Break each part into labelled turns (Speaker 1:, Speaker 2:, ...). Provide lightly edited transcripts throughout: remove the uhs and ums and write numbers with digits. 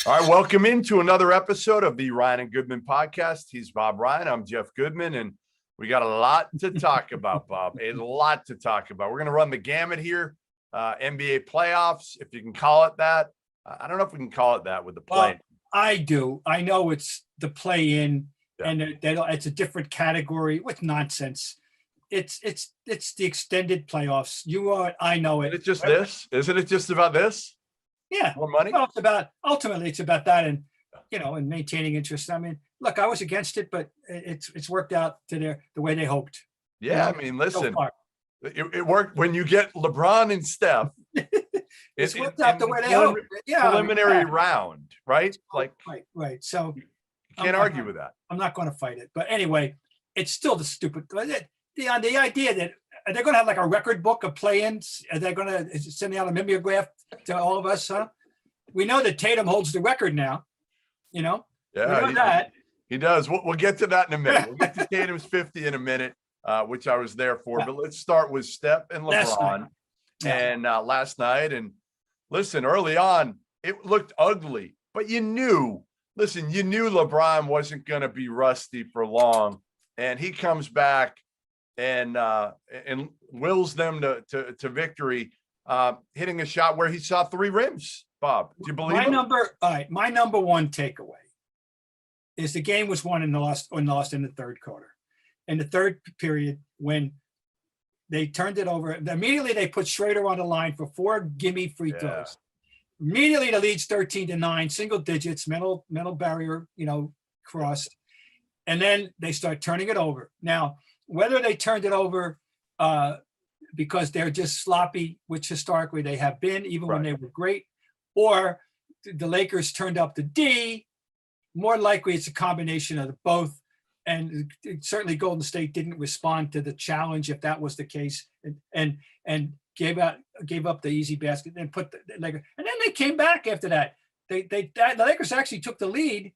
Speaker 1: All right, welcome into another episode of the Ryan and Goodman podcast. He's Bob Ryan. I'm Jeff Goodman, and we got a lot to talk about, Bob. A lot to talk about. We're going to run the gamut here. NBA playoffs, if you can call it that. I don't know if we can call it that with the play.
Speaker 2: Well, I do. I know it's the play-in, and it's a different category with nonsense. It's the extended playoffs. I know it.
Speaker 1: Is it just this? Isn't it just about this?
Speaker 2: Yeah,
Speaker 1: more money.
Speaker 2: Well, ultimately it's about that, and and maintaining interest. I mean, look, I was against it, but it's worked out to the way they hoped.
Speaker 1: Yeah, I mean, listen, it worked when you get LeBron and Steph.
Speaker 2: It's worked out the way they hoped. Yeah,
Speaker 1: preliminary round, right? Like,
Speaker 2: right. So
Speaker 1: you can't argue with that.
Speaker 2: I'm not going to fight it, but anyway, it's still the stupid. The idea that they're going to have like a record book of play-ins. Are they going to send out a mimeograph to all of us? Huh? We know that Tatum holds the record now. Yeah, we know that.
Speaker 1: He does. We'll get to that in a minute. We'll get to Tatum's 50 in a minute, which I was there for. But let's start with Steph and LeBron. Last night. And listen, early on, it looked ugly, but you knew LeBron wasn't going to be rusty for long. And he comes back and wills them to victory, hitting a shot where he saw three rims. Bob, do you believe
Speaker 2: my number one takeaway is the game was won and lost in the third quarter. In the third period, when they turned it over, immediately they put Schrader on the line for 4 gimme free throws. Immediately the lead's 13-9, single digits, mental barrier, crossed. And then they start turning it over. Now, whether they turned it over because they're just sloppy, which historically they have been, even when they were great, or the Lakers turned up the D, more likely it's a combination of both. And certainly Golden State didn't respond to the challenge if that was the case, and gave up the easy basket and put the Lakers. And then they came back after that. The Lakers actually took the lead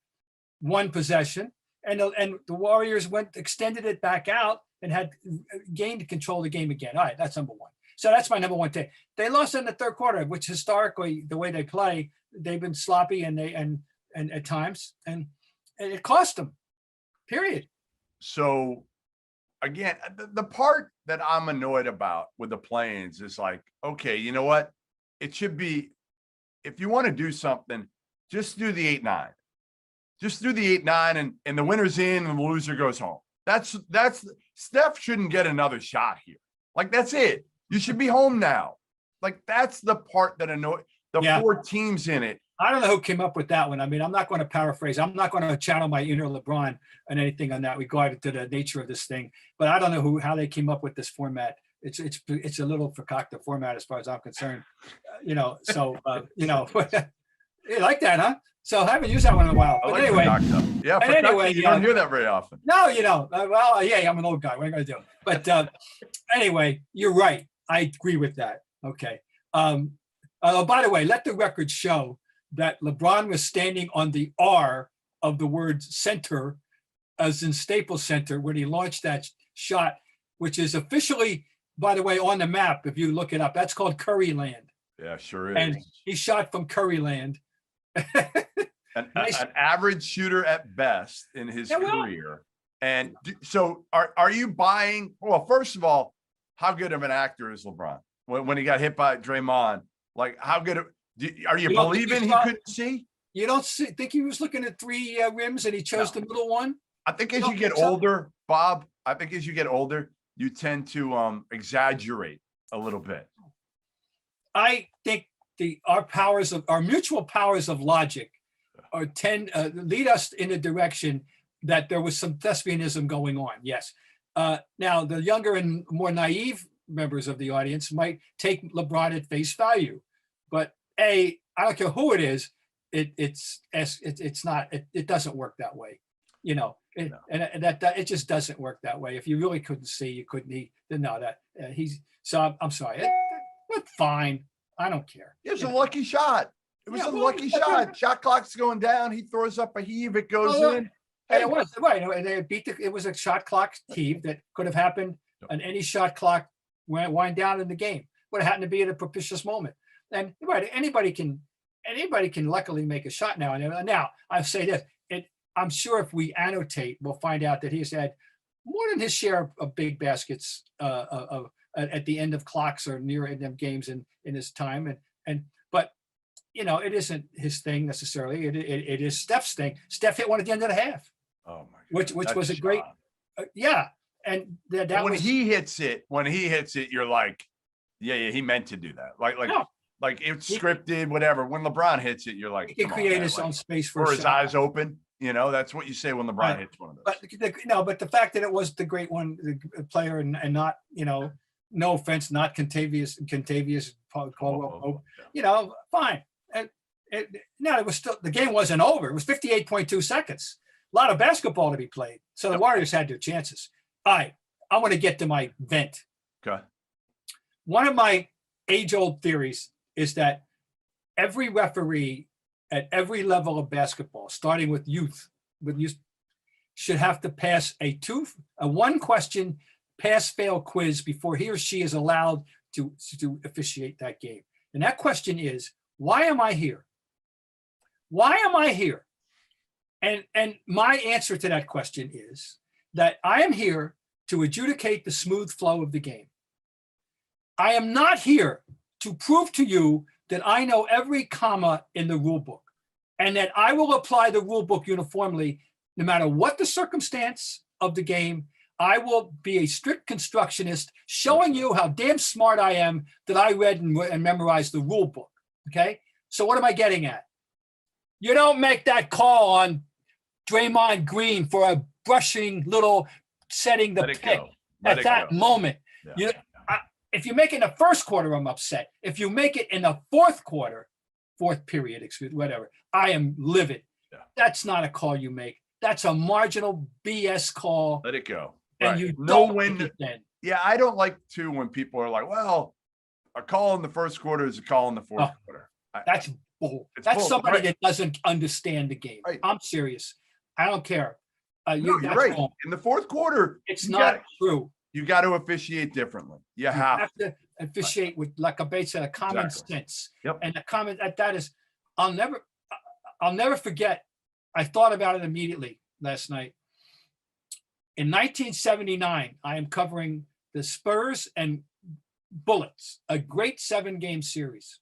Speaker 2: one possession, and the Warriors extended it back out and had gained control of the game again. All right, that's number one. So that's my number one take. They lost in the third quarter, which historically the way they play, they've been sloppy and at times, and it cost them. Period.
Speaker 1: So again, the part that I'm annoyed about with the play-ins is like, okay, you know what? It should be, if you want to do something, just do the 8-9. Just do the 8-9 and the winner's in and the loser goes home. That's Steph shouldn't get another shot here. Like, that's it. You should be home now. Like, that's the part that annoys the 4 teams in it.
Speaker 2: I don't know who came up with that one. I mean, I'm not going to paraphrase. I'm not going to channel my inner LeBron and anything on that regard to the nature of this thing. But I don't know how they came up with this format. It's a little fakakta format as far as I'm concerned. You like that, huh? So I haven't used that one in a while. But anyway,
Speaker 1: you don't hear that very often.
Speaker 2: No, you don't. Well, yeah, I'm an old guy. What am I going to do? But anyway, you're right. I agree with that. Okay. By the way, let the record show that LeBron was standing on the R of the word center, as in Staples Center, when he launched that shot, which is officially, by the way, on the map. If you look it up, that's called Curryland.
Speaker 1: Yeah, sure is.
Speaker 2: And he shot from Curryland.
Speaker 1: An average shooter at best in his career. And so are you buying? Well, first of all, how good of an actor is LeBron? When he got hit by Draymond, like, how good are you believing he couldn't see?
Speaker 2: You don't think he was looking at 3 rims and he chose the middle one?
Speaker 1: I think as you get older, Bob, you tend to exaggerate a little bit.
Speaker 2: I think our mutual powers of logic lead us in a direction that there was some thespianism going on. Yes. Now the younger and more naive members of the audience might take LeBron at face value, but I don't care who it is. It doesn't work that way. It just doesn't work that way. If you really couldn't see, you couldn't. I'm sorry. But fine. I don't care.
Speaker 1: It was a lucky shot. It was a lucky shot. Shot clock's going down. He throws up a heave. It goes in.
Speaker 2: Hey, it was right. It was a shot clock heave that could have happened on any shot clock wind down in the game. Would have happened to be at a propitious moment. And anybody can anybody can luckily make a shot now and then. Now, I say this, I'm sure if we annotate, we'll find out that he's had more than his share of big baskets at the end of clocks or near end of games in his time. But it isn't his thing necessarily. It is Steph's thing. Steph hit one at the end of the half.
Speaker 1: Oh my God.
Speaker 2: Which was a great, yeah. And that
Speaker 1: when he hits it, you're like, yeah, he meant to do that. Like it's scripted, whatever. When LeBron hits it, you're like,
Speaker 2: he can create his own space for
Speaker 1: his eyes open. That's what you say when LeBron hits one of those.
Speaker 2: But the fact that it was the great one, the player, and not, no offense, not Contavious Caldwell, fine. It was still, the game wasn't over. It was 58.2 seconds. A lot of basketball to be played. So the Warriors had their chances. All right, I want to get to my vent.
Speaker 1: Okay.
Speaker 2: One of my age-old theories is that every referee at every level of basketball, starting with youth, should have to pass a one-question pass-fail quiz before he or she is allowed to officiate that game. And that question is, why am I here? Why am I here? And my answer to that question is that I am here to adjudicate the smooth flow of the game. I am not here to prove to you that I know every comma in the rule book and that I will apply the rule book uniformly no matter what the circumstance of the game. I will be a strict constructionist showing you how damn smart I am that I read and memorized the rule book. Okay. So what am I getting at? You don't make that call on Draymond Green for a brushing little setting the pick at that moment. Yeah. If you make it in the first quarter, I'm upset. If you make it in the fourth period, whatever, I am livid. Yeah. That's not a call you make. That's a marginal BS call.
Speaker 1: Let it go.
Speaker 2: And right. You know when it then.
Speaker 1: Yeah, I don't like to when people are like, well, a call in the first quarter is a call in the fourth quarter.
Speaker 2: That's bull. That's somebody that doesn't understand the game. Right. I'm serious. I don't care.
Speaker 1: You're right. Wrong. In the fourth quarter,
Speaker 2: it's not true.
Speaker 1: You got to officiate differently. You have
Speaker 2: to officiate with, like Abate said, a common sense.
Speaker 1: Yep.
Speaker 2: And the comment that is, I'll never forget. I thought about it immediately last night. In 1979, I am covering the Spurs and Bullets, a great 7-game series.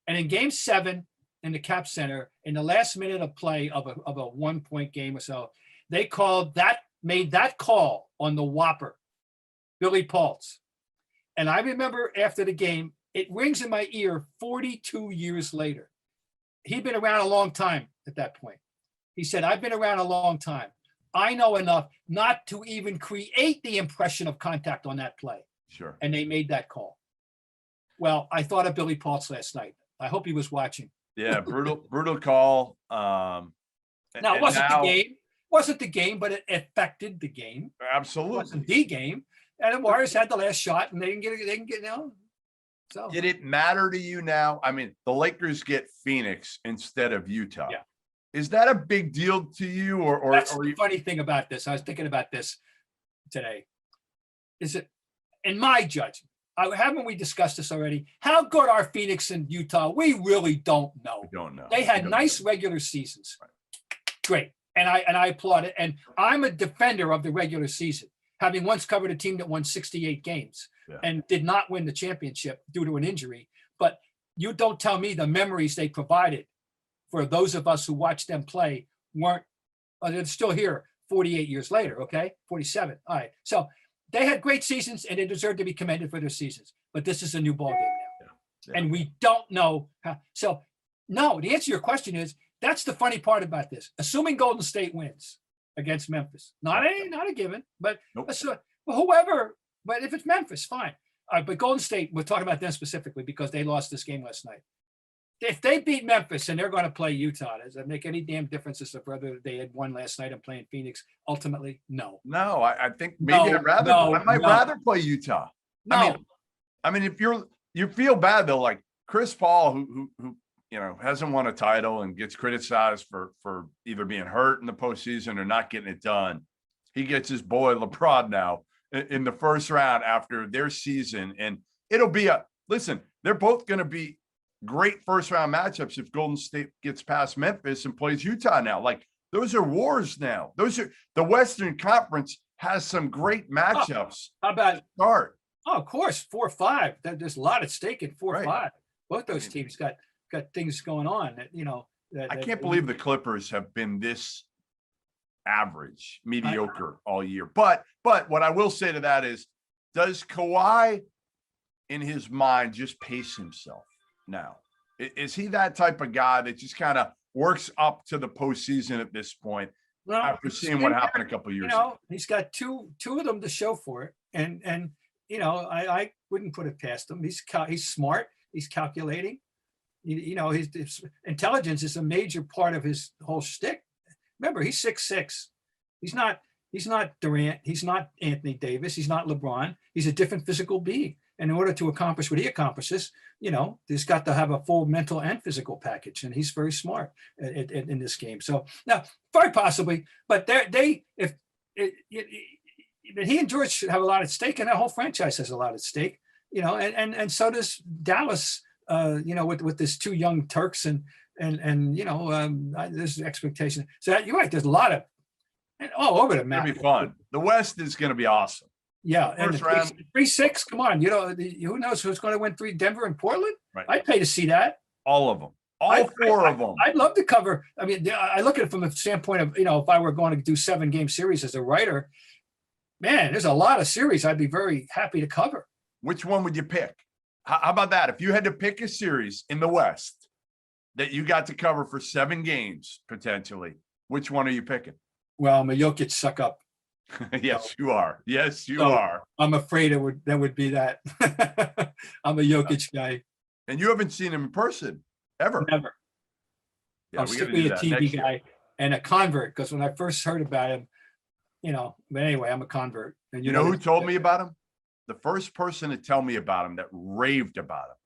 Speaker 2: And in game 7 in the Cap Center, in the last minute of play of a 1-point game or so, they made that call on the Whopper, Billy Paultz. And I remember after the game, it rings in my ear 42 years later. He'd been around a long time at that point. He said, I've been around a long time. I know enough not to even create the impression of contact on that play.
Speaker 1: Sure. And
Speaker 2: they made that call. Well, I thought of Billy Paultz last night. I hope he was watching.
Speaker 1: Yeah, brutal call.
Speaker 2: Now, it wasn't the game, but it affected the game.
Speaker 1: Absolutely.
Speaker 2: It wasn't the game. And the Warriors had the last shot, and they didn't get So
Speaker 1: did it matter to you now? I mean, the Lakers get Phoenix instead of Utah.
Speaker 2: Yeah.
Speaker 1: Is that a big deal to you, or
Speaker 2: that's the funny thing about this? I was thinking about this today. Is it, in my judgment, haven't we discussed this already? How good are Phoenix and Utah? We really don't know.
Speaker 1: We don't know.
Speaker 2: They had nice regular seasons. Right. Great, and I applaud it. And I'm a defender of the regular season, having once covered a team that won 68 games and did not win the championship due to an injury. But you don't tell me the memories they provided for those of us who watched them play they're still here 48 years later, okay? 47, all right. So they had great seasons and they deserve to be commended for their seasons. But this is a new ballgame now. Yeah. And we don't know how. So, no, the answer to your question is, that's the funny part about this. Assuming Golden State wins against Memphis. Not a given, but whoever, but if it's Memphis, fine. But Golden State, we're talking about them specifically because they lost this game last night. If they beat Memphis and they're going to play Utah, does that make any damn difference as to whether they had won last night and playing Phoenix? Ultimately, no.
Speaker 1: No, I think maybe I might rather play Utah.
Speaker 2: No.
Speaker 1: I mean, if you feel bad though, like Chris Paul, who hasn't won a title and gets criticized for either being hurt in the postseason or not getting it done. He gets his boy LeBron now in the first round after their season, and it'll be they're both going to be great first round matchups if Golden State gets past Memphis and plays Utah now. Like, those are wars now. Those are the Western Conference has some great matchups.
Speaker 2: How about
Speaker 1: start?
Speaker 2: Oh, of course, 4-5. There's a lot at stake at 4-5.
Speaker 1: Right.
Speaker 2: Both those teams got things going on that,
Speaker 1: I can't believe the Clippers have been this average, mediocre all year. But what I will say to that is, does Kawhi in his mind just pace himself now? Is he that type of guy that just kind of works up to the postseason at this point after seeing what happened a couple of years ago?
Speaker 2: He's got two of them to show for it. And I wouldn't put it past him. He's smart. He's calculating. His intelligence is a major part of his whole shtick. Remember, he's 6'6". He's not Durant. He's not Anthony Davis. He's not LeBron. He's a different physical being. And in order to accomplish what he accomplishes, he's got to have a full mental and physical package. And he's very smart in this game. So now, very possibly, but if he and George should have a lot at stake, and that whole franchise has a lot at stake, and so does Dallas, with this two young Turks and there's expectation. So you're right. There's a lot of all over the map.
Speaker 1: It'll be fun. The West is going to be awesome.
Speaker 2: Yeah, and 3-6. Come on, who knows who's going to win 3? Denver and Portland.
Speaker 1: Right.
Speaker 2: I'd pay to see that.
Speaker 1: All of them. All four of them.
Speaker 2: I'd love to cover. I mean, I look at it from the standpoint of if I were going to do 7-game series as a writer, man, there's a lot of series I'd be very happy to cover.
Speaker 1: Which one would you pick? How about that? If you had to pick a series in the West that you got to cover for 7 games potentially, which one are you picking?
Speaker 2: Well, I'm a Jokic suck up.
Speaker 1: Yes, you are. Yes, you are.
Speaker 2: I'm afraid that would be that. I'm a Jokic guy.
Speaker 1: And you haven't seen him in person ever.
Speaker 2: Never.
Speaker 1: Yeah,
Speaker 2: I'm strictly a TV guy and a convert, because when I first heard about him, but anyway, I'm a convert. And
Speaker 1: you know who told me about him? The first person to tell me about him that raved about him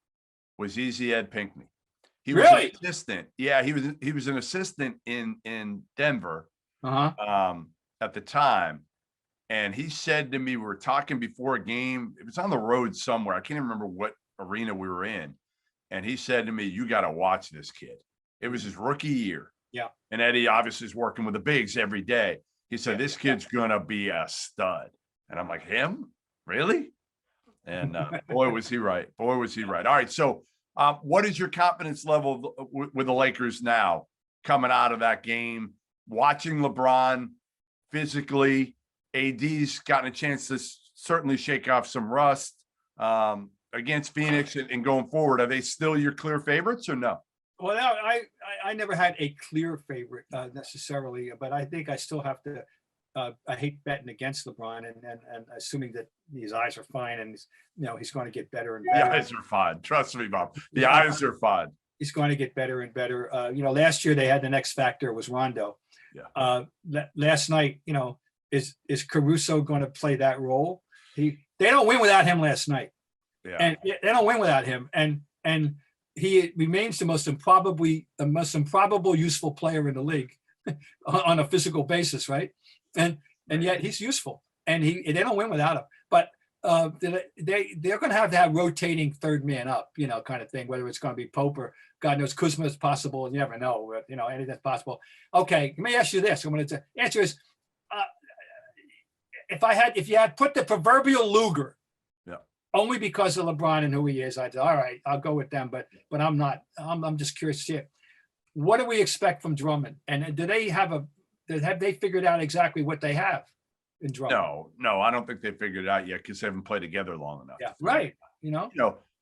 Speaker 1: was Easy Ed Pinckney. He was an assistant. Yeah, he was an assistant in Denver at the time. And he said to me, we were talking before a game. It was on the road somewhere. I can't even remember what arena we were in. And he said to me, you got to watch this kid. It was his rookie year.
Speaker 2: Yeah.
Speaker 1: And Eddie obviously is working with the bigs every day. He said, this kid's going to be a stud. And I'm like, him? Really? And boy, was he right. Boy, was he right. All right. So what is your confidence level with the Lakers now coming out of that game? Watching LeBron physically, AD's gotten a chance to certainly shake off some rust against Phoenix and going forward. Are they still your clear favorites or no?
Speaker 2: Well, I never had a clear favorite necessarily, but I think I still have to. I hate betting against LeBron and assuming that his eyes are fine and he's going to get better and better.
Speaker 1: The eyes are fine. Trust me, Bob. The eyes are fine.
Speaker 2: He's going to get better and better. Last year they had the X factor was Rondo.
Speaker 1: Yeah.
Speaker 2: Last night, is Caruso going to play that role? They don't win without him last night.
Speaker 1: Yeah.
Speaker 2: And they don't win without him. And he remains the most improbable useful player in the league on a physical basis, right? And yet he's useful, and they don't win without him. But they're going to have rotating third man up, kind of thing. Whether it's going to be Pope or God knows Kuzma is possible. You never know, anything's possible. Okay, let me ask you this. The answer is, if you had put the proverbial Luger, only because of LeBron and who he is, I'd say, all right, I'll go with them. But I'm not. I'm just curious to see it. What do we expect from Drummond? And do they have they figured out exactly what they have in Drummond?
Speaker 1: No, I don't think they figured it out yet because they haven't played together long enough.
Speaker 2: Yeah, right.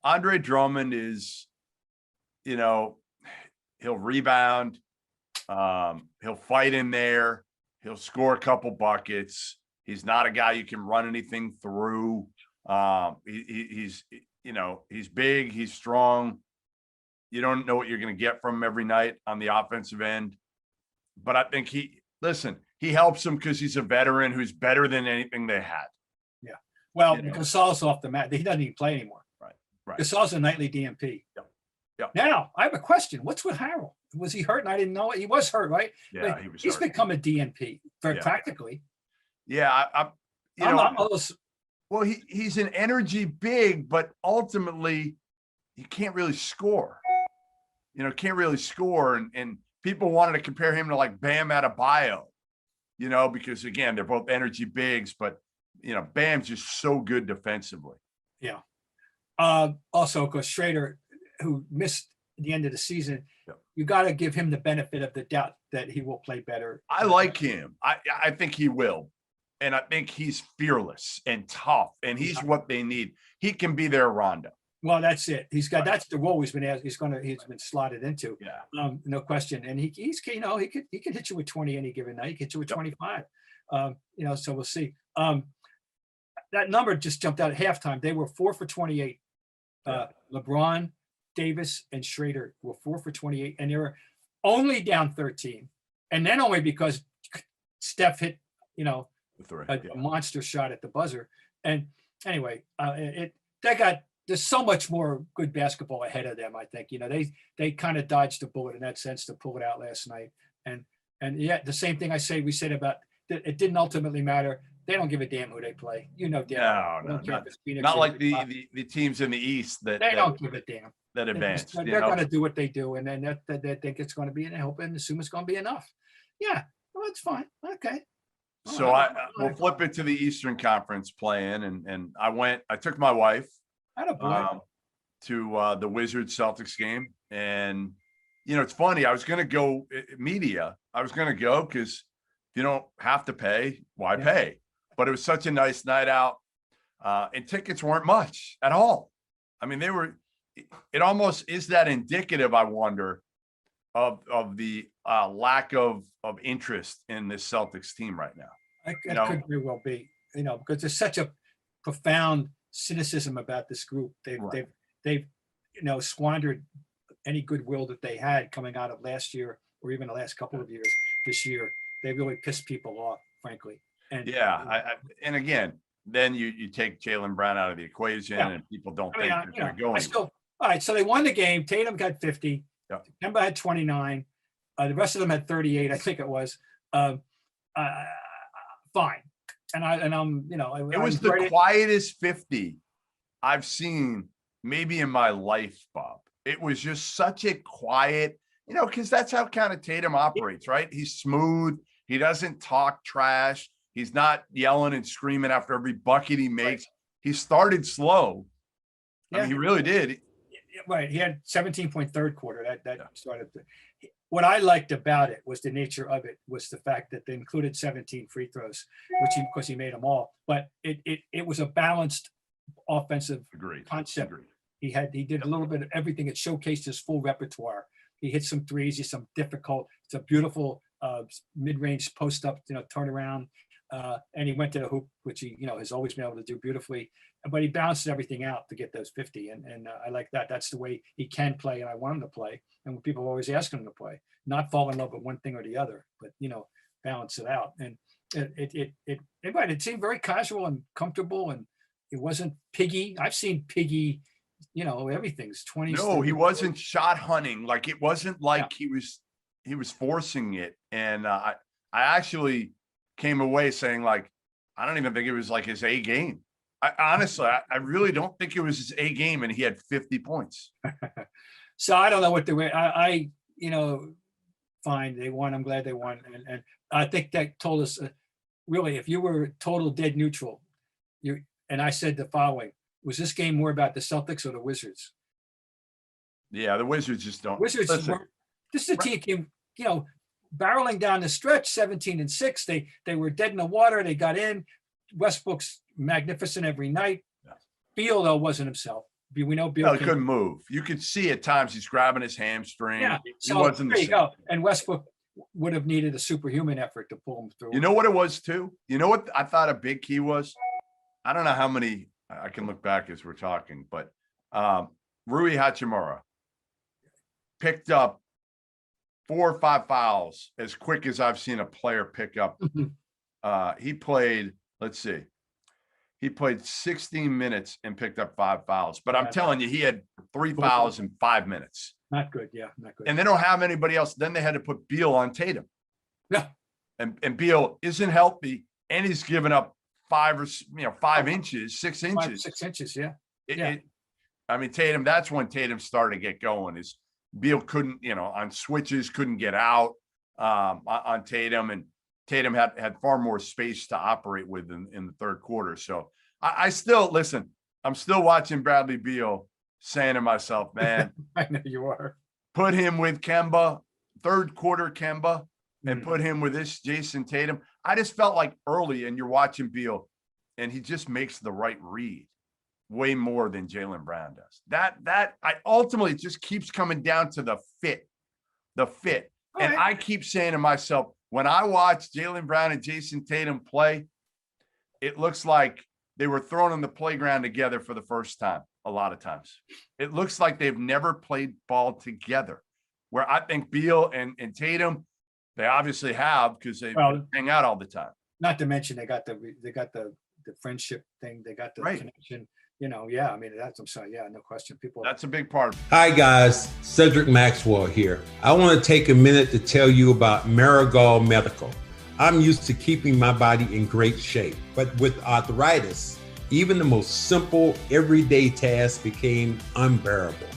Speaker 1: Andre Drummond is, he'll rebound, he'll fight in there, he'll score a couple buckets. He's not a guy you can run anything through. He's big, he's strong. You don't know what you're going to get from him every night on the offensive end. But I think he helps him because he's a veteran who's better than anything they had.
Speaker 2: Yeah. Well, Gasol's off the mat. He doesn't even play anymore.
Speaker 1: Right.
Speaker 2: Gasol's a nightly DMP.
Speaker 1: Yeah.
Speaker 2: Now, I have a question. What's with Harrell? Was he hurt and I didn't know it? He was hurt, right?
Speaker 1: Yeah, he was
Speaker 2: He's
Speaker 1: hurt.
Speaker 2: become a DNP very practically.
Speaker 1: Yeah, he's an energy big, but ultimately he can't really score. can't really score. And people wanted to compare him to like Bam Adebayo, because again, they're both energy bigs, but Bam's just so good defensively.
Speaker 2: Yeah. Also, because Schrader, who missed the end of the season, you got to give him the benefit of the doubt that he will play better.
Speaker 1: I like him. I think he will. And I think he's fearless and tough, and he's what they need. He can be their Rondo.
Speaker 2: Well, that's it. That's the role he's been asked. He's been slotted into.
Speaker 1: Yeah.
Speaker 2: No question. And he could hit you with 20 any given night. He could hit you with 25. So we'll see. That number just jumped out at halftime. They were 4 for 28. LeBron, Davis, and Schrader were 4 for 28, and they were only down 13. And then only because Steph hit, a monster shot at the buzzer. And anyway, there's so much more good basketball ahead of them. I think, they kind of dodged the bullet in that sense to pull it out last night. And the same thing we said about it didn't ultimately matter. They don't give a damn who they play.
Speaker 1: No, not like the teams in the East that
Speaker 2: they don't give a damn.
Speaker 1: That advance.
Speaker 2: They're going to do what they do, and then they think it's going to be, and hope and assume it's going to be enough. Yeah, well, that's fine. Okay.
Speaker 1: So we'll flip it to the Eastern Conference play-in, and I took my wife to the Wizards Celtics game, and it's funny. I was going to go media. I was going to go because you don't have to pay. Why pay? But it was such a nice night out, and tickets weren't much at all. I mean, it almost is that indicative, I wonder, of the lack of interest in this Celtics team right now.
Speaker 2: It could very well be, because there's such a profound cynicism about this group. They've squandered any goodwill that they had coming out of last year or even the last couple of years. This year, they really pissed people off, frankly. And
Speaker 1: and again, then you take Jaylen Brown out of the equation, and people don't think they're going.
Speaker 2: All right, so they won the game. Tatum got 50. Kemba had 29. The rest of them had 38, I think it was. Fine. And I'm,
Speaker 1: it was the quietest 50 I've seen maybe in my life, Bob. It was just such a quiet, because that's how kind of Tatum operates, right? He's smooth. He doesn't talk trash. He's not yelling and screaming after every bucket he makes. Right. He started slow. I mean, he really did.
Speaker 2: Right. He had 17-point third quarter. That started. What I liked about it was the nature of it, was the fact that they included 17 free throws, because he made them all. But it was a balanced offensive concept. Agreed. He did a little bit of everything. It showcased his full repertoire. He hit some threes, he's some difficult. It's a beautiful mid-range post up, turnaround. And he went to the hoop, which he, has always been able to do beautifully. But he balanced everything out to get those 50. And I like that. That's the way he can play, and I want him to play. And people always ask him to play, not fall in love with one thing or the other, but, balance it out. And it seemed very casual and comfortable, and it wasn't piggy. I've seen piggy, everything's 20.
Speaker 1: No, he wasn't shot hunting. Like, it wasn't like he was forcing it. And I actually came away saying, like, I don't even think it was like his A game. Honestly, I really don't think it was his A game, and he had 50 points.
Speaker 2: So I don't know what the way fine. They won. I'm glad they won. And I think that told us really, if you were total dead neutral, and I said the following: was this game more about the Celtics or the Wizards?
Speaker 1: Yeah, the Wizards just don't.
Speaker 2: This is a team came, barreling down the stretch, 17-6. They were dead in the water. They got in. Westbrook's magnificent every night. Yeah. Beal, though, wasn't himself. We know Beal.
Speaker 1: He couldn't move. You could see at times he's grabbing his hamstring.
Speaker 2: Yeah, so there you go. And Westbrook would have needed a superhuman effort to pull him through.
Speaker 1: You know what it was too? You know what I thought a big key was? I don't know how many. I can look back as we're talking, but Rui Hachimura picked up 4 or 5 fouls as quick as I've seen a player pick up. He played, let's see, he played 16 minutes and picked up 5 fouls. But I'm telling you, he had 3 fouls in 5 minutes.
Speaker 2: Not good. Yeah, not good.
Speaker 1: And they don't have anybody else. Then they had to put Beal on Tatum.
Speaker 2: Yeah.
Speaker 1: And Beal isn't healthy, and he's given up 5 inches, 6 inches.
Speaker 2: 6 inches, yeah.
Speaker 1: I mean, Tatum, that's when Tatum started to get going, is Beal couldn't, on switches, couldn't get out on Tatum, and Tatum had far more space to operate with in the third quarter. So I still listen. I'm still watching Bradley Beal, saying to myself, man,
Speaker 2: I know you are.
Speaker 1: put him with Kemba, third quarter Kemba, and put him with this Jayson Tatum. I just felt like early, and you're watching Beal, and he just makes the right read way more than Jaylen Brown does. That I ultimately, it just keeps coming down to the fit. And I keep saying to myself, when I watch Jaylen Brown and Jayson Tatum play, it looks like they were thrown on the playground together for the first time. A lot of times it looks like they've never played ball together, where I think Beal and Tatum, they obviously have, because they hang out all the time.
Speaker 2: Not to mention they got the friendship thing. They got the connection. I mean, I'm sorry. Yeah, no question.
Speaker 1: That's a big part.
Speaker 3: Hi, guys. Cedric Maxwell here. I want to take a minute to tell you about Marigold Medical. I'm used to keeping my body in great shape, but with arthritis, even the most simple, everyday tasks became unbearable.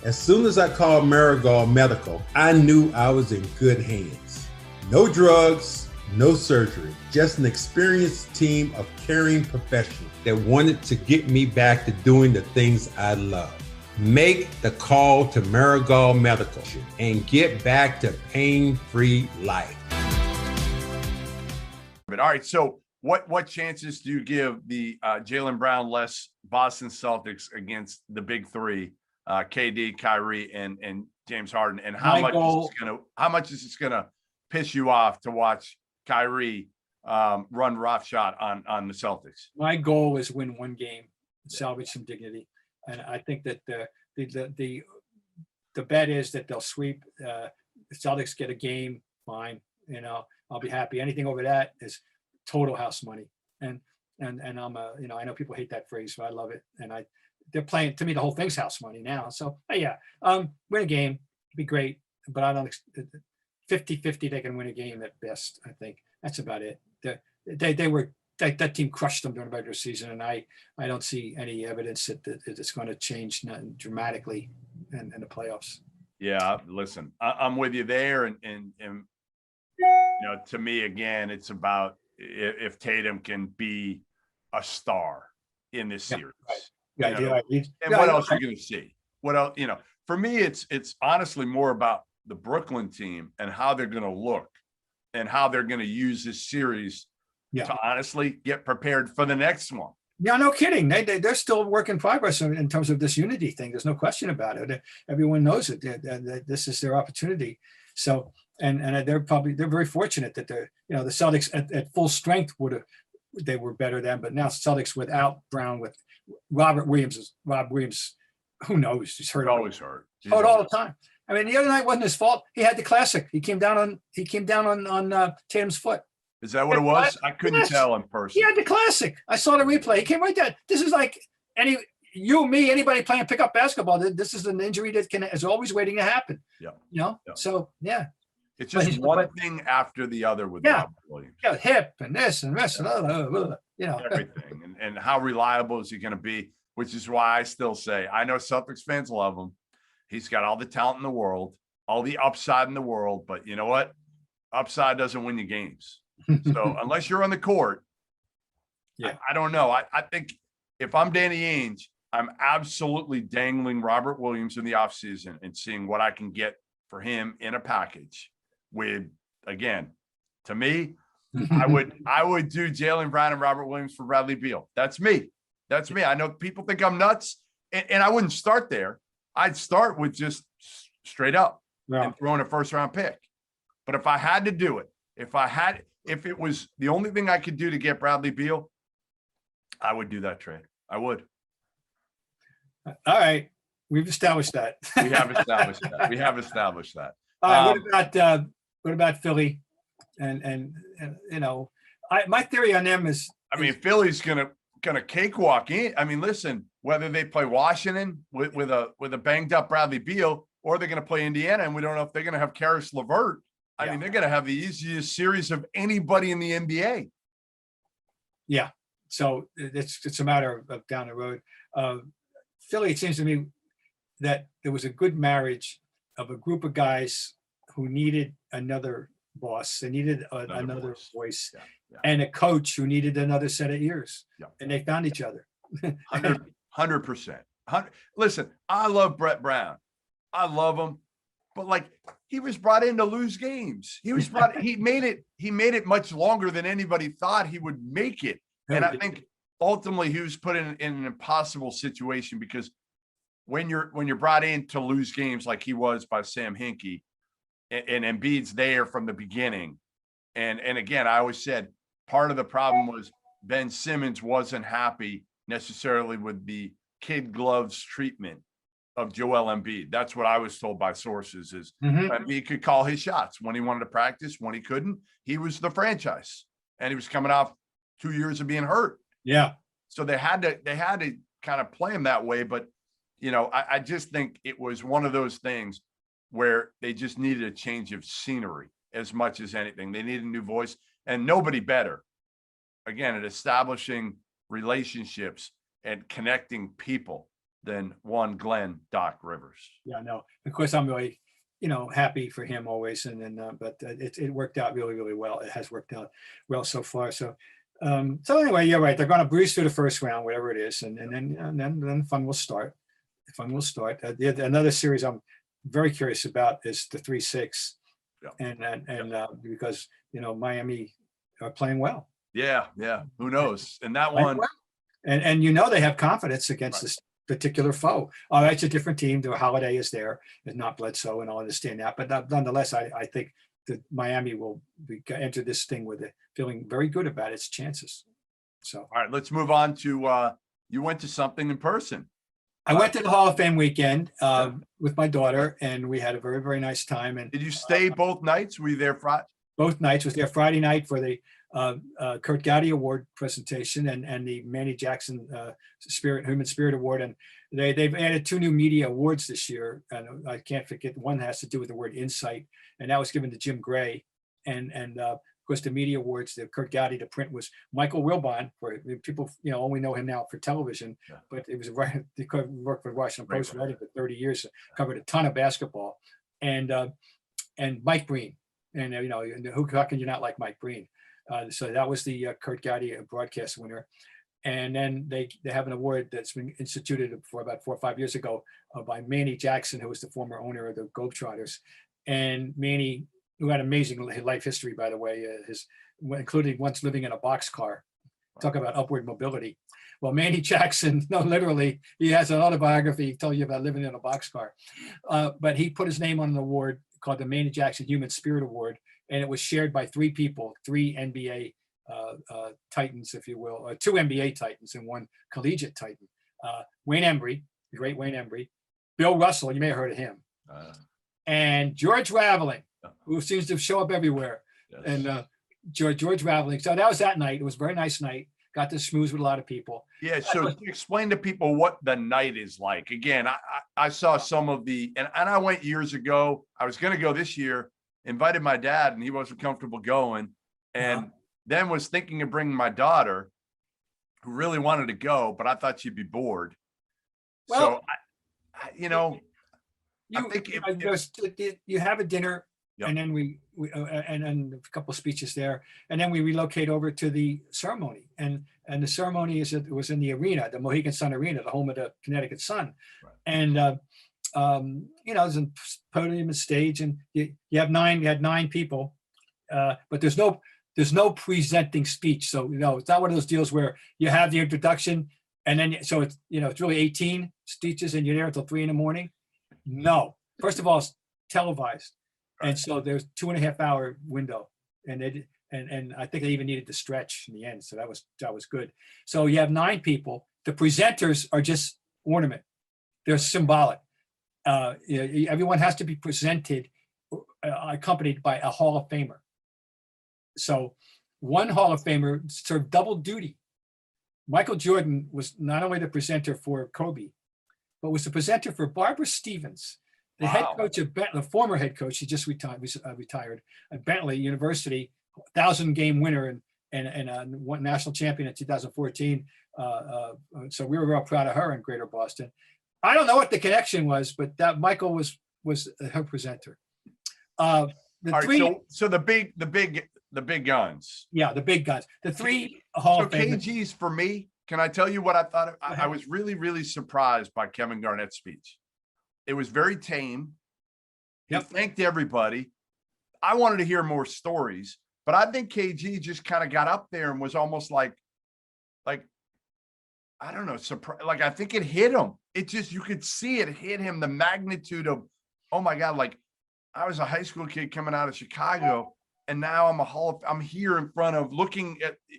Speaker 3: As soon as I called Marigold Medical, I knew I was in good hands. No drugs, no surgery, just an experienced team of caring professionals that wanted to get me back to doing the things I love. Make the call to Marigold Medical and get back to pain-free life.
Speaker 1: All right, so what chances do you give the Jaylen Brown less Boston Celtics against the big three, KD, Kyrie, and James Harden? And how much is this gonna piss you off to watch Kyrie run roughshod on the Celtics?
Speaker 2: My goal is win one game, salvage some dignity, and I think that the bet is that they'll sweep. The Celtics get a game, fine. I'll be happy. Anything over that is total house money. And I'm I know people hate that phrase, but I love it. And they're playing, to me, the whole thing's house money now. So win a game, be great. But I don't 50-50, they can win a game at best. I think that's about it. That team crushed them during the regular season, and I don't see any evidence that it's going to change dramatically in the playoffs.
Speaker 1: Yeah, listen, I'm with you there, and to me, again, it's about if Tatum can be a star in this series.
Speaker 2: Right.
Speaker 1: And what else are you going to see? What else? For me, it's honestly more about the Brooklyn team and how they're going to look and how they're going to use this series to honestly get prepared for the next one.
Speaker 2: Yeah, no kidding. They're still work in progress in terms of this unity thing. There's no question about it. Everyone knows it. This is their opportunity. So, and they're very fortunate that the Celtics at full strength they were better than, but now Celtics without Brown, with Rob Williams, who knows? He's hurt.
Speaker 1: Always hurt.
Speaker 2: Hurt all the time. I mean, the other night wasn't his fault. He had the classic. He came down on Tatum's foot.
Speaker 1: Is that what it was? I couldn't tell in person.
Speaker 2: He had the classic. I saw the replay. He came right down. This is like anybody playing pickup basketball. This is an injury that is always waiting to happen.
Speaker 1: Yeah.
Speaker 2: So yeah.
Speaker 1: It's just one thing after the other with Rob Williams.
Speaker 2: Yeah, hip and this and this and
Speaker 1: everything. And how reliable is he going to be? Which is why I still say, I know Celtics fans love him. He's got all the talent in the world, all the upside in the world. But you know what? Upside doesn't win you games. So unless you're on the court, I don't know. I think if I'm Danny Ainge, I'm absolutely dangling Robert Williams in the offseason and seeing what I can get for him in a package with, again, to me, I would do Jaylen Brown and Robert Williams for Bradley Beal. That's me. I know people think I'm nuts, and I wouldn't start there. I'd start with just straight up and throwing a first-round pick. But if I had to do it, if it was the only thing I could do to get Bradley Beal, I would do that trade. I would.
Speaker 2: All right. We've established that.
Speaker 1: We have established that.
Speaker 2: All right. What about Philly? And my theory on them is,
Speaker 1: Philly's gonna cakewalk in. Listen, whether they play Washington with a banged up Bradley Beal, or they're gonna play Indiana, and we don't know if they're gonna have Karis LeVert. They're gonna have the easiest series of anybody in the NBA.
Speaker 2: Yeah. So it's a matter of down the road. Philly, it seems to me that there was a good marriage of a group of guys who needed another boss. They needed another voice,
Speaker 1: Yeah.
Speaker 2: and a coach who needed another set of ears.
Speaker 1: Yeah.
Speaker 2: And they found each other.
Speaker 1: 100%. Listen, I love Brett Brown. I love him, but like he was brought in to lose games. He made it much longer than anybody thought he would make it. And I think ultimately he was put in an impossible situation, because when you're brought in to lose games like he was by Sam Hinkie, and Embiid's there from the beginning. And again, I always said part of the problem was Ben Simmons wasn't happy necessarily with the kid gloves treatment of Joel Embiid. That's what I was told by sources is Embiid could call his shots when he wanted to practice, when he couldn't. He was the franchise, and he was coming off 2 years of being hurt.
Speaker 2: Yeah.
Speaker 1: So they had to kind of play him that way. But, I just think it was one of those things where they just needed a change of scenery as much as anything. They needed a new voice, and nobody better, again, at establishing relationships and connecting people than one Glenn Doc Rivers.
Speaker 2: Yeah, no, of course I'm really, happy for him always. But it worked out really, really well. It has worked out well so far. So anyway, you're right. They're going to breeze through the first round, whatever it is. And then fun will start. Another series I'm very curious about is the 3-6. Yeah. Because, Miami are playing well.
Speaker 1: Yeah. Who knows? And that one.
Speaker 2: Well. And they have confidence against this particular foe. Oh, that's a different team. The Holiday is there, is not Bledsoe, and I'll understand that. But nonetheless, I think that Miami will enter this thing with it feeling very good about its chances. So,
Speaker 1: all right, let's move on to you went to something in person.
Speaker 2: I went to the Hall of Fame weekend with my daughter, and we had a very, very nice time. And
Speaker 1: did you stay both nights? Were you there Friday?
Speaker 2: Both nights. Was there Friday night for the Kurt Gaudio Award presentation and the Manny Jackson Human Spirit Award. And they've added 2 new media awards this year. And I can't forget, one has to do with the word insight, and that was given to Jim Gray. And of course, the media awards, the Kurt Gaudio to print was Michael Wilbon. For people, only know him now for television, but it was he worked for Washington Post writing for 30 years, covered a ton of basketball, and Mike Breen. And how can you not like Mike Breen? So that was the Kurt Gaudio broadcast winner. And then they have an award that's been instituted for about 4 or 5 years ago by Manny Jackson, who was the former owner of the Globetrotters. And Manny, who had amazing life history, by the way, including once living in a boxcar. Talk about upward mobility. Well, Manny Jackson, literally, he has an autobiography telling you about living in a boxcar. But he put his name on an award called the Manny Jackson Human Spirit Award, and it was shared by 3 people, 3 NBA titans, if you will, 2 NBA titans and 1 collegiate titan. Wayne Embry, the great Wayne Embry, Bill Russell, you may have heard of him, and George Raveling, who seems to show up everywhere. Yes. And George Raveling. So that was that night. It was a very nice night. Got to schmooze with a lot of people.
Speaker 1: Yeah. So explain to people what the night is like. Again, I saw some of and I went years ago. I was going to go this year, invited my dad, and he wasn't comfortable going. And then was thinking of bringing my daughter, who really wanted to go, but I thought she'd be bored. Well, so,
Speaker 2: you have a dinner. Yep. And then we and a couple of speeches there, and then we relocate over to the ceremony, and the ceremony was in the arena, the Mohegan Sun Arena, the home of the Connecticut Sun, right. And there's a podium and stage, and you had 9 people, but there's no presenting speech, so it's not one of those deals where you have the introduction, and then so it's it's really 18 speeches, and you're there until 3 a.m. No, first of all, it's televised. And so there's 2.5 hour window, and I think they even needed to stretch in the end. So that was good. So you have 9 people. The presenters are just ornament. They're symbolic. Everyone has to be presented, accompanied by a Hall of Famer. So one Hall of Famer served double duty. Michael Jordan was not only the presenter for Kobe, but was the presenter for Barbara Stevens. The head coach of Bentley, the former head coach, he just retired at Bentley University, 1,000-game winner and one national champion in 2014. So we were real proud of her in Greater Boston. I don't know what the connection was, but that Michael was was her presenter. The
Speaker 1: All right,
Speaker 2: three,
Speaker 1: so the big guns.
Speaker 2: yeah, the big guys, the three Hall
Speaker 1: So
Speaker 2: of Famers.
Speaker 1: KG's for me. Can I tell you what I thought?
Speaker 2: Go
Speaker 1: I
Speaker 2: ahead.
Speaker 1: was really, really surprised by Kevin Garnett's speech. It was very tame. He
Speaker 2: Yep.
Speaker 1: thanked everybody. I wanted to hear more stories, but I think KG just kind of got up there and was almost like, I don't know, surprised. Like, I think it hit him. It just, you could see it hit him, the magnitude of, oh my God, like I was a high school kid coming out of Chicago, and now I'm here in front of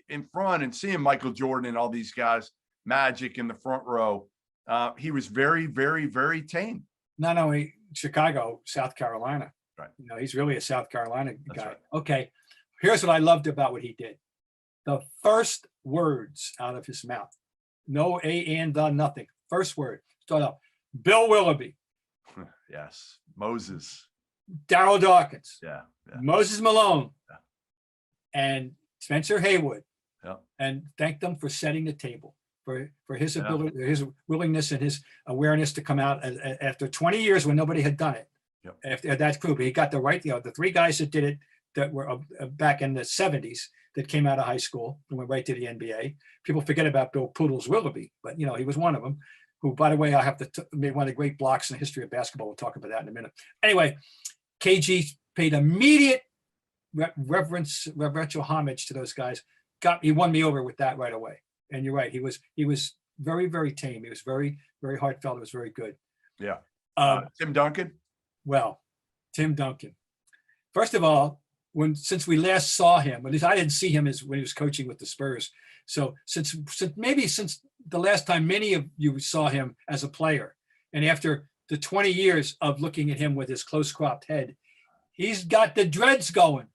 Speaker 1: in front and seeing Michael Jordan and all these guys, Magic in the front row. He was very, very, very tame.
Speaker 2: Not only Chicago, South Carolina.
Speaker 1: Right.
Speaker 2: You know, he's really a South Carolina
Speaker 1: That's
Speaker 2: guy.
Speaker 1: right.
Speaker 2: Okay. Here's what I loved about what he did. The first words out of his mouth. No A and the nothing. First word. Start up. Bill Willoughby,
Speaker 1: Yes. Moses.
Speaker 2: Darryl Dawkins,
Speaker 1: Yeah.
Speaker 2: Moses Malone,
Speaker 1: Yeah.
Speaker 2: and Spencer Haywood.
Speaker 1: Yeah.
Speaker 2: And thanked them for setting the table, for his
Speaker 1: Yeah.
Speaker 2: ability, his willingness and his awareness to come out after 20 years when nobody had done it.
Speaker 1: Yep.
Speaker 2: After that crew, but he got the right, the three guys that did it that were back in the 70s that came out of high school and went right to the NBA. People forget about Bill Poodles Willoughby, but he was one of them. Who, by the way, I have made one of the great blocks in the history of basketball. We'll talk about that in a minute. Anyway, KG paid immediate reverential homage to those guys. He won me over with that right away. And you're right, he was very, very tame. He was very, very heartfelt. It was very good.
Speaker 1: Yeah. Tim Duncan.
Speaker 2: Well, Tim Duncan. First of all, since we last saw him, at least I didn't see him when he was coaching with the Spurs. So since the last time many of you saw him as a player, and after the 20 years of looking at him with his close cropped head, he's got the dreads going.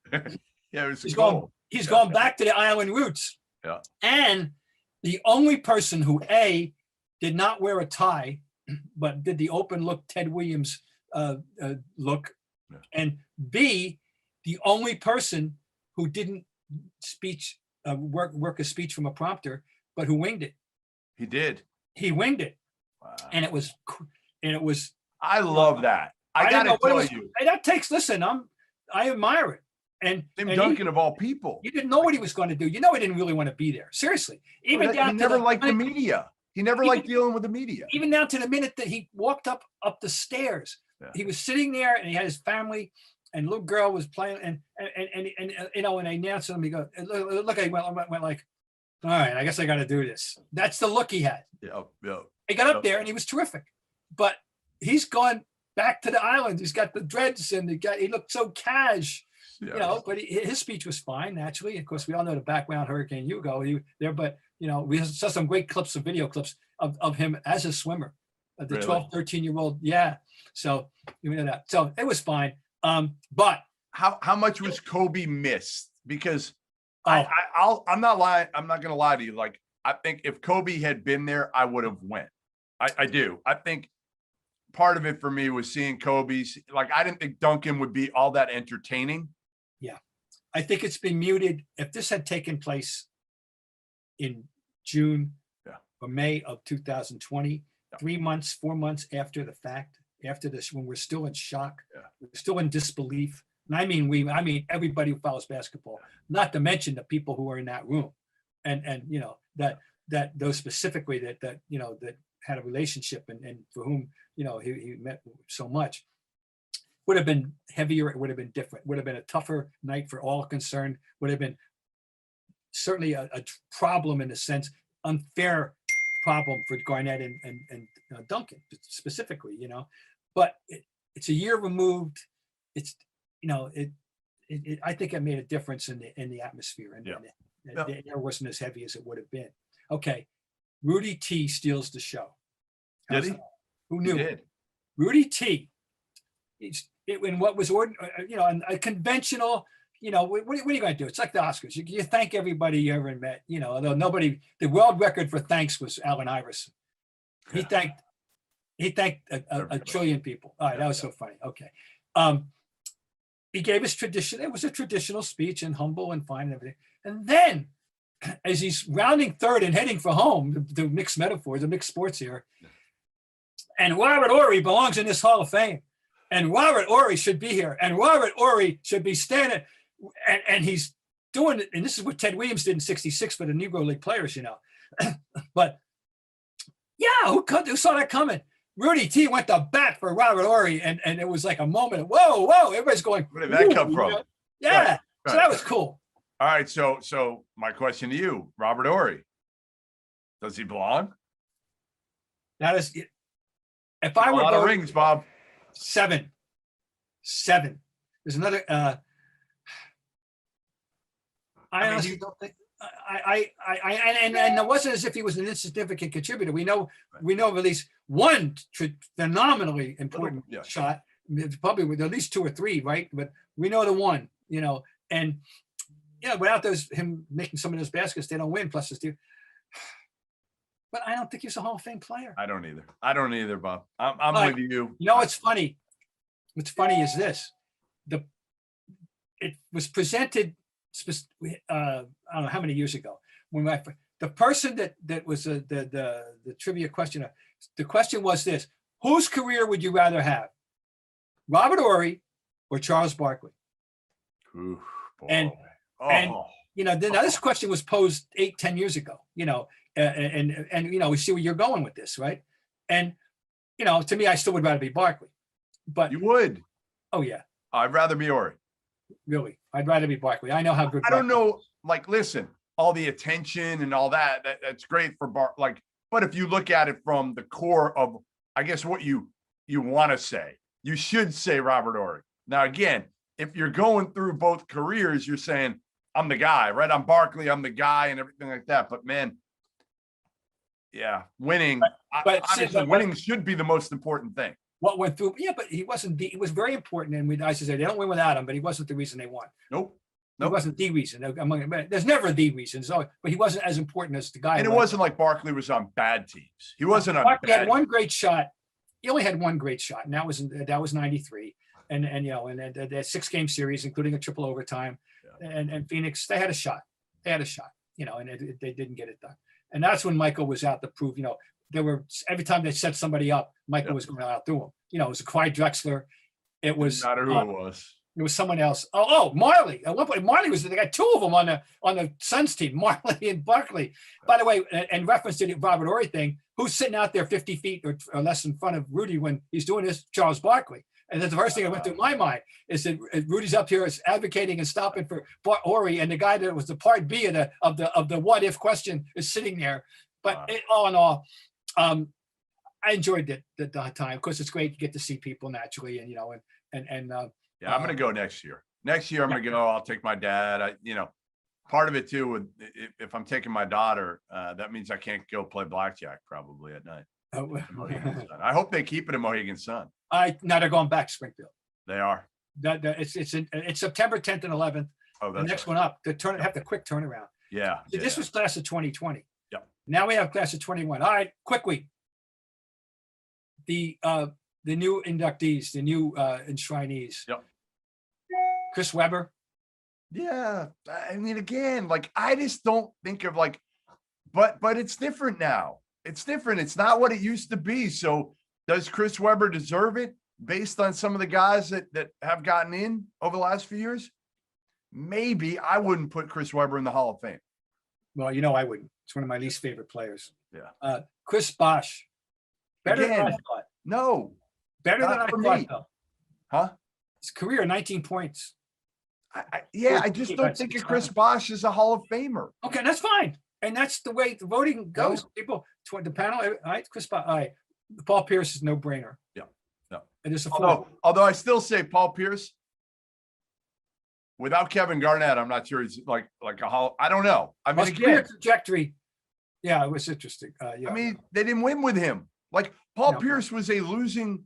Speaker 1: Yeah, it was
Speaker 2: He's
Speaker 1: cool.
Speaker 2: He's gone back to the island roots.
Speaker 1: Yeah.
Speaker 2: And the only person who did not wear a tie, but did the open look Ted Williams look,
Speaker 1: Yeah.
Speaker 2: and B, the only person who didn't work a speech from a prompter, but who winged it.
Speaker 1: He did.
Speaker 2: He winged it,
Speaker 1: Wow.
Speaker 2: and it was.
Speaker 1: I love that. I
Speaker 2: didn't
Speaker 1: gotta
Speaker 2: know what it
Speaker 1: tell
Speaker 2: was.
Speaker 1: you,
Speaker 2: And that takes. Listen, I admire it, and
Speaker 1: Tim
Speaker 2: and
Speaker 1: Duncan of all people.
Speaker 2: you didn't know what he was going to do. He didn't really want to be there. Seriously, even
Speaker 1: He
Speaker 2: down to
Speaker 1: never
Speaker 2: the,
Speaker 1: liked the media. He never liked dealing with the media.
Speaker 2: even down to the minute that he walked up the stairs.
Speaker 1: Yeah.
Speaker 2: He was sitting there, and he had his family, and little girl was playing, and they announced him. He goes, look, I went like, all right, I guess I got to do this. That's the look he had.
Speaker 1: Yeah.
Speaker 2: He got up there, and he was terrific, but he's gone back to the island. He's got the dreads, and he looked so cash.
Speaker 1: Yeah.
Speaker 2: But his speech was fine, naturally. Of course, we all know the background, Hurricane Hugo there, but we saw some great video clips of him as a swimmer, the
Speaker 1: Really?
Speaker 2: 12, 13-year-old. Yeah. So you know that. So it was fine. But
Speaker 1: How much was Kobe missed? Because
Speaker 2: Oh.
Speaker 1: I'm not lying. I'm not going to lie to you. Like, I think if Kobe had been there, I would have went. I do. I think part of it for me was seeing Kobe's. Like, I didn't think Duncan would be all that entertaining.
Speaker 2: I think it's been muted. If this had taken place in June or May of 2020, 3 months, 4 months after the fact, after this, when we're still in shock, we're still in disbelief. And I mean everybody who follows basketball, not to mention the people who are in that room, and that those specifically that had a relationship and for whom he met so much. Would have been heavier. It would have been different. Would have been a tougher night for all concerned. Would have been certainly a problem in a sense, unfair problem for Garnett and Duncan specifically. But it's a year removed. It's I think it made a difference in the atmosphere, and the air wasn't as heavy as it would have been. Okay, Rudy T steals the show.
Speaker 1: Did he?
Speaker 2: Who knew?
Speaker 1: He did.
Speaker 2: Rudy T. In what was a conventional, what are you going to do? It's like the Oscars. You thank everybody you ever met, although the world record for thanks was Allen Iverson. He thanked a trillion people. All right, that was so funny. Okay. He gave his tradition. It was a traditional speech and humble and fine and everything. And then as he's rounding third and heading for home, the mixed metaphors, the mixed sports here, and Robert Horry belongs in this Hall of Fame. and Robert Horry should be here, and Robert Horry should be standing, and he's doing it. And this is what Ted Williams did in '66 for the Negro League players, But yeah, who saw that coming? Rudy T went to bat for Robert Horry, and it was like a moment of whoa, everybody's going.
Speaker 1: Where did that come from?
Speaker 2: Yeah,
Speaker 1: right.
Speaker 2: So that was cool.
Speaker 1: All right, so my question to you, Robert Horry, does he belong?
Speaker 2: That is, if I were
Speaker 1: a lot of rings, Bob.
Speaker 2: 7. There's another. I honestly don't think. And it wasn't as if he was an insignificant contributor. We know of at least one phenomenally important shot, probably with at least 2 or 3, right? But we know the one, and without him making some of those baskets, they don't win. Plus, but I don't think he's a Hall of Fame player.
Speaker 1: I don't either, Bob. I'm with you.
Speaker 2: You know what's funny? What's funny is this: it was presented. I don't know how many years ago when the person that was the trivia question. The question was this: whose career would you rather have, Robert Horry or Charles Barkley?
Speaker 1: Ooh,
Speaker 2: and then this question was posed 8-10 years ago. And we see where you're going with this, right? And to me, I still would rather be Barkley. But
Speaker 1: you would?
Speaker 2: Oh yeah,
Speaker 1: I'd rather be Horry.
Speaker 2: Really, I'd rather be Barkley. I know how good.
Speaker 1: I don't know. Like, listen, all the attention and all that's great for but if you look at it from the core of, I guess, what you want to say, you should say Robert Horry. Now, again, if you're going through both careers, you're saying I'm the guy, right? I'm Barkley, I'm the guy, and everything like that. But man, yeah, winning. But winning should be the most important thing.
Speaker 2: What went through? Yeah, but he wasn't. He was very important, and I should say they don't win without him. But he wasn't the reason they won.
Speaker 1: Nope.
Speaker 2: He wasn't the reason. There's never the reason. So, but he wasn't as important as the guy.
Speaker 1: And it wasn't like Barkley was on bad teams. He wasn't on.
Speaker 2: Barkley had one great shot. He only had one great shot, and that was '93. And that 6-game series, including a triple overtime, and Phoenix, they had a shot. And they didn't get it done. And that's when Michael was out to prove. There were every time they set somebody up, Michael was going to outdo him. It was a Clyde Drexler. It was
Speaker 1: not who it was.
Speaker 2: It was someone else. Oh, Marley. At one point, Marley was. They got 2 of them on the Suns team, Marley and Barkley. By the way, in reference to the Robert Horry thing, who's sitting out there 50 feet or less in front of Rudy when he's doing this? Charles Barkley. And that's the first thing that went through my mind is that Rudy's up here is advocating and stopping for Horry, and the guy that was the part B of the what if question is sitting there. But all in all, I enjoyed the time. Of course, it's great to get to see people naturally, and I'm going to
Speaker 1: go next year. Next year, I'm going to go. I'll take my dad. Part of it too, if I'm taking my daughter, that means I can't go play blackjack probably at night. I hope they keep it in Mohegan Sun.
Speaker 2: Now they're going back to Springfield.
Speaker 1: They are.
Speaker 2: It's September 10th and 11th.
Speaker 1: Oh,
Speaker 2: the next one up. Have the quick turnaround.
Speaker 1: Yeah.
Speaker 2: This was class of 2020.
Speaker 1: Yep.
Speaker 2: Now we have class of 21. All right, quickly. The new inductees, the new enshrinees.
Speaker 1: Yep.
Speaker 2: Chris Webber.
Speaker 1: Yeah, I mean, again, I just don't think of but it's different now. It's different. It's not what it used to be. So does Chris Webber deserve it based on some of the guys that have gotten in over the last few years? Maybe. I wouldn't put Chris Webber in the Hall of Fame.
Speaker 2: Well, I wouldn't. It's one of my least favorite players.
Speaker 1: Yeah.
Speaker 2: Chris Bosh. Better than I thought.
Speaker 1: No.
Speaker 2: Better than I thought, though.
Speaker 1: Huh?
Speaker 2: His career, 19 points.
Speaker 1: I just don't think of Chris Bosh as a Hall of Famer.
Speaker 2: Okay, that's fine. And that's the way the voting goes. People, the panel, all right, Chris Bosh. All right. Paul Pierce is no brainer.
Speaker 1: Yeah.
Speaker 2: And it's
Speaker 1: although I still say Paul Pierce, without Kevin Garnett, I'm not sure he's like a Hall. I don't know. I mean,
Speaker 2: again, trajectory. Yeah, it was interesting. Yeah.
Speaker 1: I mean, they didn't win with him. Paul Pierce was a losing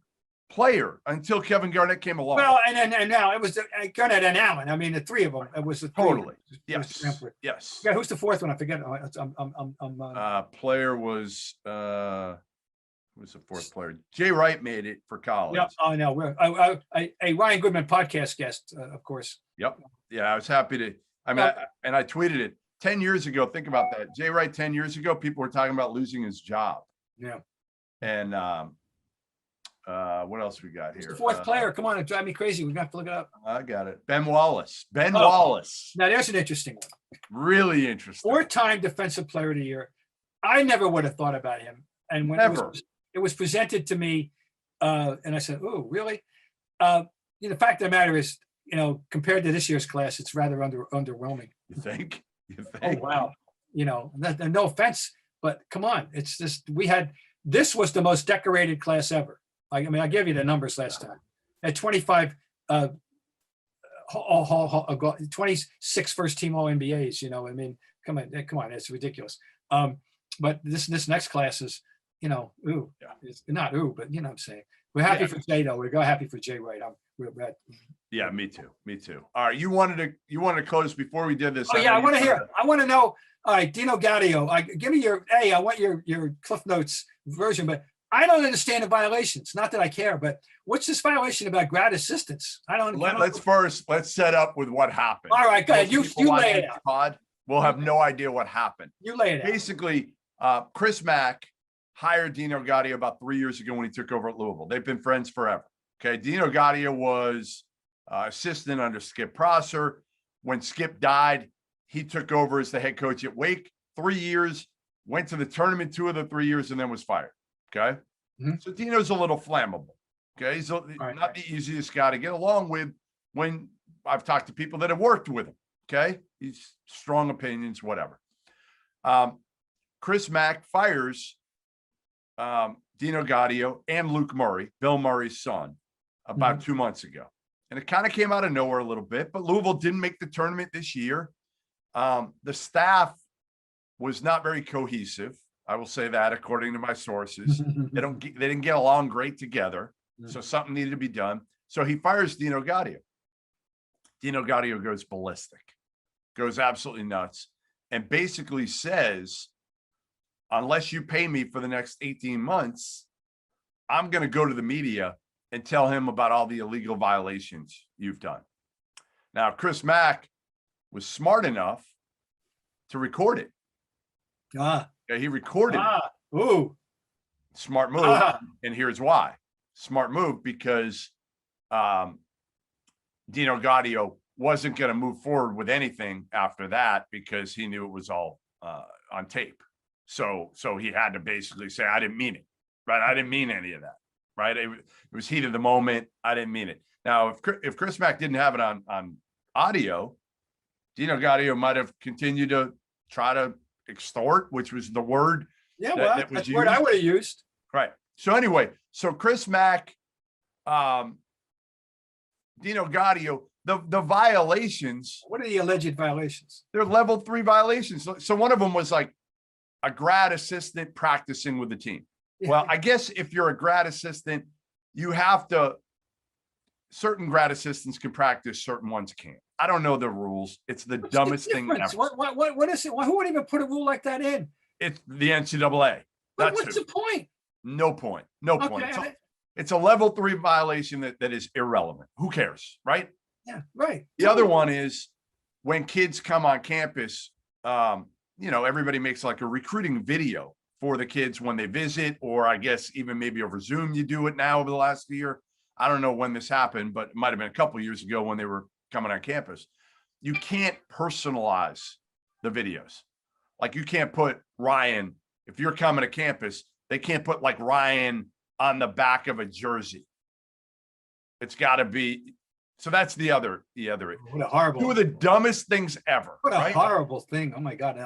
Speaker 1: player until Kevin Garnett came along.
Speaker 2: Well, and now it was Garnett and Allen. I mean, the 3 of them. It was
Speaker 1: totally. Yes. Yes.
Speaker 2: Yeah. Who's the 4th one? I forget.
Speaker 1: Player was who's the 4th player? Jay Wright made it for college.
Speaker 2: Yep. Oh no, we're a Ryan Goodman podcast guest, of course.
Speaker 1: Yep. Yeah, I was happy to. I mean, I tweeted it 10 years ago. Think about that. Jay Wright 10 years ago, people were talking about losing his job.
Speaker 2: Yeah.
Speaker 1: And What else we got
Speaker 2: Who's
Speaker 1: here?
Speaker 2: the fourth player? Come on, it drive me crazy. We have to look it up.
Speaker 1: I got it. Ben Wallace. Ben
Speaker 2: Oh.
Speaker 1: Wallace.
Speaker 2: Now there's an interesting one.
Speaker 1: Really interesting.
Speaker 2: 4-time defensive player of the year. I never would have thought about him. And when it was presented to me, and I said, "Oh, really?" The fact of the matter is, compared to this year's class, it's rather underwhelming.
Speaker 1: You think?
Speaker 2: Oh wow. No offense, but come on. It's just this was the most decorated class ever. I gave you the numbers last time. At 25 26 first team all NBAs, come on, it's ridiculous. But this next class is, it's not but what I'm saying. We're happy for Jay though. We're happy for Jay, right?
Speaker 1: Yeah, me too. All right, you wanted to close before we did this.
Speaker 2: Oh yeah, I want to hear. I want to know. All right, Dino Gaudio. Give me I want your Cliff Notes version, but I don't understand the violations. Not that I care, but what's this violation about grad assistants?
Speaker 1: Let's set up with what happened.
Speaker 2: All right, go ahead. You lay it out.
Speaker 1: Pod will have no idea what happened.
Speaker 2: You lay it out.
Speaker 1: Basically, Chris Mack hired Dino Gaudio about 3 years ago when he took over at Louisville. They've been friends forever. Okay, Dino Gaudio was assistant under Skip Prosser. When Skip died, he took over as the head coach at Wake. 3 years, went to the tournament 2 of the 3 years, and then was fired. Okay, So Dino's a little flammable. Okay, he's not the easiest guy to get along with when I've talked to people that have worked with him. Okay, he's strong opinions, whatever. Chris Mack fires Dino Gaudio and Luke Murray, Bill Murray's son, about 2 months ago. And it kind of came out of nowhere a little bit, but Louisville didn't make the tournament this year. The staff was not very cohesive. I will say that according to my sources. They didn't get along great together. So something needed to be done. So he fires Dino Gaudio. Dino Gaudio goes ballistic, goes absolutely nuts, and basically says, unless you pay me for the next 18 months, I'm going to go to the media and tell him about all the illegal violations you've done. Now, Chris Mack was smart enough to record it. Yeah, he recorded it.
Speaker 2: Ooh.
Speaker 1: Smart move. And here's why. Smart move because Dino Gaudio wasn't going to move forward with anything after that because he knew it was all on tape. So he had to basically say, I didn't mean it, right? I didn't mean any of that, right? It was heat of the moment. I didn't mean it. Now, if Chris Mack didn't have it on audio, Dino Gaudio might have continued to try to extort, which was the word.
Speaker 2: Yeah, that was that's the word I would have used.
Speaker 1: Right. So anyway, Chris Mack, Dino Gaudio, the violations.
Speaker 2: What are the alleged violations?
Speaker 1: They're level 3 violations. So one of them was like a grad assistant practicing with the team. Yeah. Well, I guess if you're a grad assistant, you have to, certain grad assistants can practice, certain ones can't. I don't know the rules. It's the dumbest thing ever.
Speaker 2: What is it? Who would even put a rule like that in?
Speaker 1: It's the NCAA.
Speaker 2: What's the point?
Speaker 1: No point. No point.
Speaker 2: Okay.
Speaker 1: It's a level 3 violation that is irrelevant. Who cares, right?
Speaker 2: Yeah, right.
Speaker 1: The other one is when kids come on campus, everybody makes like a recruiting video for the kids when they visit, or I guess even maybe over Zoom, you do it now over the last year. I don't know when this happened, but it might've been a couple of years ago when they were coming on campus. You can't personalize the videos. Like you can't put Ryan, if you're coming to campus, they can't put like Ryan on the back of a jersey. It's got to be. So that's the other.
Speaker 2: What a horrible.
Speaker 1: 2 of the dumbest things ever.
Speaker 2: What a horrible thing. Oh my God.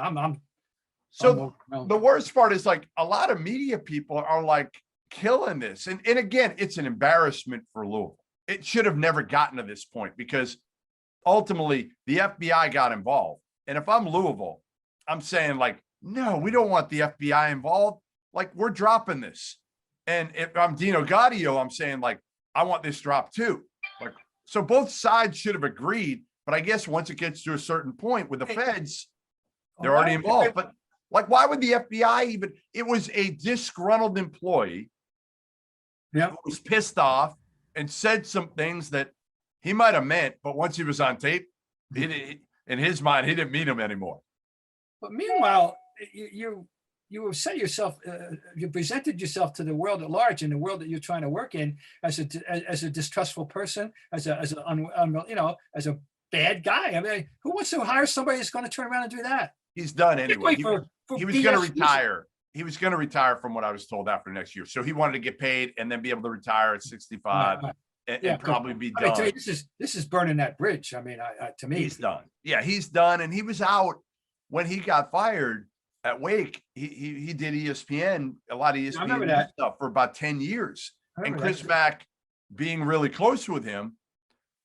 Speaker 1: The worst part is like a lot of media people are like killing this. And again, it's an embarrassment for Louisville. It should have never gotten to this point because ultimately the FBI got involved. And if I'm Louisville, I'm saying like, no, we don't want the FBI involved. Like we're dropping this. And if I'm Dino Gaudio, I'm saying like, I want this dropped too. Like, so both sides should have agreed. But I guess once it gets to a certain point with the feds, they're already involved. But like, why would the FBI even? It was a disgruntled employee who was pissed off and said some things that he might have meant, but once he was on tape, in his mind, he didn't mean them anymore.
Speaker 2: But meanwhile, you you have set yourself, you presented yourself to the world at large, in the world that you're trying to work in, as a distrustful person, as a bad guy. I mean, who wants to hire somebody that's going to turn around and do that?
Speaker 1: He's done anyway. He was going to
Speaker 2: BS
Speaker 1: retire. He was going to retire from what I was told after next year. So he wanted to get paid and then be able to retire at 65 and probably be done.
Speaker 2: I mean, this is burning that bridge. I mean, to me,
Speaker 1: he's done. Yeah, he's done. And he was out when he got fired at Wake. He did ESPN, a lot of ESPN stuff for about 10 years. And Chris Mack, being really close with him,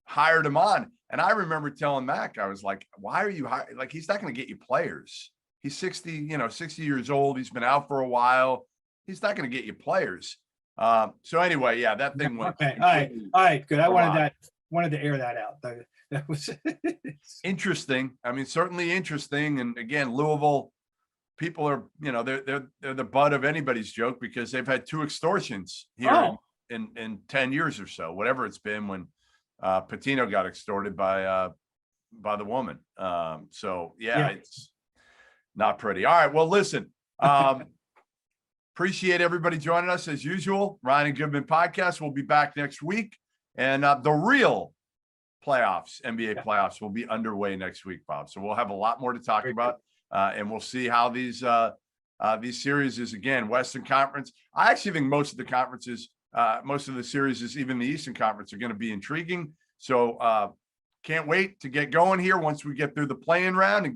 Speaker 1: hired him on. And I remember telling Mac, I was like, why are you hiring? Like, he's not going to get you players. He's 60 years old. He's been out for a while. He's not going to get you players. So anyway, yeah, that thing went.
Speaker 2: Okay. All right. Good. I wanted to air that out. That was
Speaker 1: interesting. I mean, certainly interesting. And again, Louisville people are, they're the butt of anybody's joke because they've had 2 extortions here in 10 years or so, whatever it's been, when Patino got extorted by the woman. So yeah, it's not pretty. All right. Well, listen, appreciate everybody joining us as usual. Ryan and Goodman podcast. We'll be back next week, and the real playoffs, NBA playoffs, will be underway next week, Bob. So we'll have a lot more to talk about, and we'll see how these series is. Again, Western Conference. I actually think most of the conferences, most of the series, even the Eastern Conference, are going to be intriguing. So can't wait to get going here once we get through the play-in round and